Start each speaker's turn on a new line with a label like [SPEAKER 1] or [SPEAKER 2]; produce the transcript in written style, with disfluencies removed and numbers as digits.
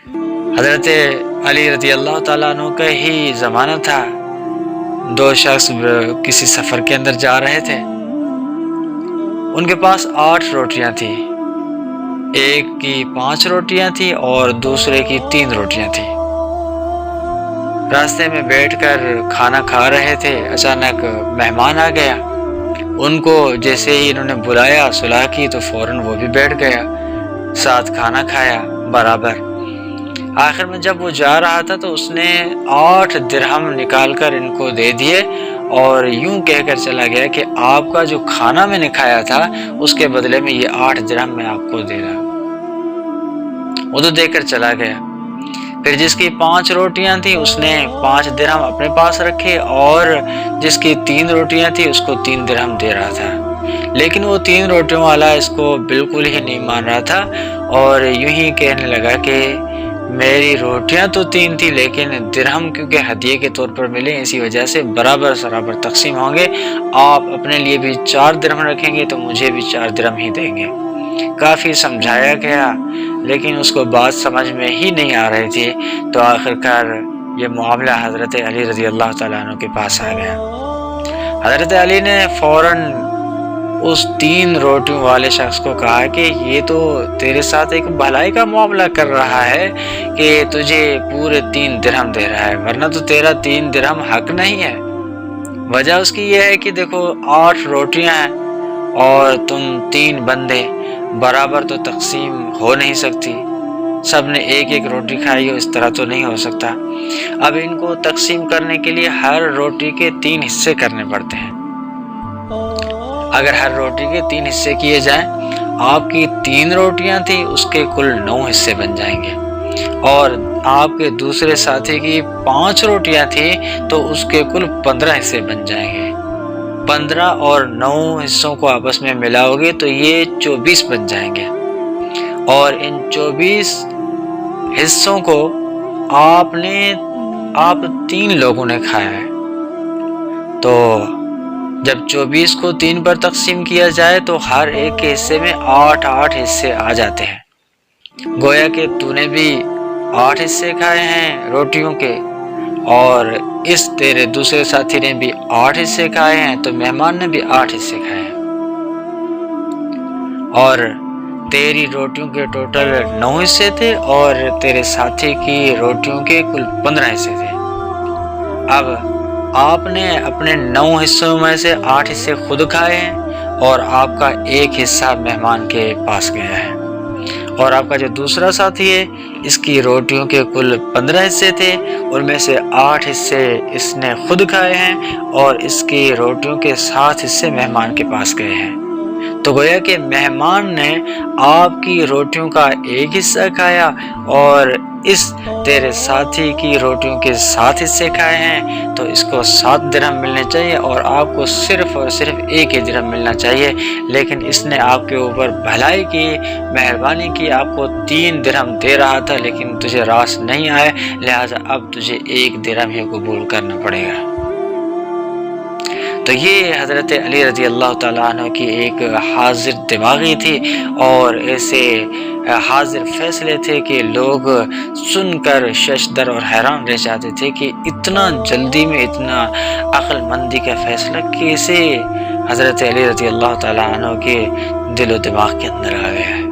[SPEAKER 1] حضرت علی رضی اللہ تعالیٰ عنہ کا ہی زمانہ تھا۔ دو شخص کسی سفر کے اندر جا رہے تھے، ان کے پاس 8 روٹیاں تھیں، ایک کی 5 روٹیاں تھیں اور دوسرے کی 3 روٹیاں تھیں۔ راستے میں بیٹھ کر کھانا کھا رہے تھے، اچانک مہمان آ گیا، ان کو جیسے ہی انہوں نے بلایا صلاح کی تو فوراً وہ بھی بیٹھ گیا، ساتھ کھانا کھایا برابر۔ آخر میں جب وہ جا رہا تھا تو اس نے 8 درہم نکال کر ان کو دے دیے اور یوں کہہ کر چلا گیا کہ آپ کا جو کھانا میں نے کھایا تھا اس کے بدلے میں یہ 8 درہم میں آپ کو دے رہا۔ وہ تو دے کر چلا گیا۔ پھر جس کی 5 روٹیاں تھیں اس نے 5 درہم اپنے پاس رکھے اور جس کی 3 روٹیاں تھیں اس کو 3 درہم دے رہا تھا، لیکن وہ 3 روٹیوں والا اس کو بالکل ہی نہیں مان رہا تھا اور یوں ہی کہنے لگا کہ میری روٹیاں تو 3 تھی لیکن درہم کیونکہ ہدیے کے طور پر ملے، اسی وجہ سے برابر سرابر تقسیم ہوں گے، آپ اپنے لیے بھی 4 درہم رکھیں گے تو مجھے بھی 4 درہم ہی دیں گے۔ کافی سمجھایا گیا لیکن اس کو بات سمجھ میں ہی نہیں آ رہی تھی، تو آخرکار یہ معاملہ حضرت علی رضی اللہ تعالیٰ عنہ کے پاس آ گیا۔ حضرت علی نے فوراً اس 3 روٹیوں والے شخص کو کہا کہ یہ تو تیرے ساتھ ایک بھلائی کا معاملہ کر رہا ہے کہ تجھے پورے 3 درہم دے رہا ہے، ورنہ تو تیرا 3 درہم حق نہیں ہے۔ وجہ اس کی یہ ہے کہ دیکھو 8 روٹیاں ہیں اور تم 3 بندے، برابر تو تقسیم ہو نہیں سکتی، سب نے ایک ایک روٹی کھائی ہو، اس طرح تو نہیں ہو سکتا۔ اب ان کو تقسیم کرنے کے لیے ہر روٹی کے 3 حصے کرنے پڑتے ہیں۔ اگر ہر روٹی کے 3 حصے کیے جائیں، آپ کی 3 روٹیاں تھیں اس کے کل 9 حصے بن جائیں گے، اور آپ کے دوسرے ساتھی کی 5 روٹیاں تھیں تو اس کے کل 15 حصے بن جائیں گے۔ 15 اور 9 حصوں کو آپس میں ملاؤ گے تو یہ 24 بن جائیں گے، اور ان 24 حصوں کو آپ 3 لوگوں نے کھایا ہے، تو جب 24 کو 3 پر تقسیم کیا جائے تو ہر ایک کے حصے میں 8 حصے آ جاتے ہیں۔ گویا کہ تو نے بھی 8 حصے کھائے ہیں روٹیوں کے، اور اس تیرے دوسرے ساتھی نے بھی 8 حصے کھائے ہیں، تو مہمان نے بھی 8 حصے کھائے ہیں، اور تیری روٹیوں کے ٹوٹل 9 حصے تھے اور تیرے ساتھی کی روٹیوں کے کل 15 حصے تھے۔ اب آپ نے اپنے 9 حصوں میں سے 8 حصے خود کھائے ہیں اور آپ کا 1 حصہ مہمان کے پاس گیا ہے، اور آپ کا جو دوسرا ساتھی ہے اس کی روٹیوں کے کل 15 حصے تھے، ان میں سے 8 حصے اس نے خود کھائے ہیں اور اس کی روٹیوں کے 7 حصے مہمان کے پاس گئے ہیں۔ تو گویا کہ مہمان نے آپ کی روٹیوں کا 1 حصہ کھایا اور اس تیرے ساتھی کی روٹیوں کے 7 حصے کھائے ہیں، تو اس کو 7 درہم ملنے چاہیے اور آپ کو صرف اور صرف 1 درہم ملنا چاہیے، لیکن اس نے آپ کے اوپر بھلائی کی، مہربانی کی، آپ کو 3 درہم دے رہا تھا لیکن تجھے راس نہیں آئے، لہٰذا اب تجھے 1 درہم ہی قبول کرنا پڑے گا۔ تو یہ حضرت علی رضی اللہ تعالیٰ عنہ کی ایک حاضر دماغی تھی، اور ایسے حاضر فیصلے تھے کہ لوگ سن کر ششدر اور حیران رہ جاتے تھے کہ اتنا جلدی میں اتنا عقل مندی کا فیصلہ کیسے حضرت علی رضی اللہ تعالیٰ عنہ کے دل و دماغ کے اندر آ گیا ہے۔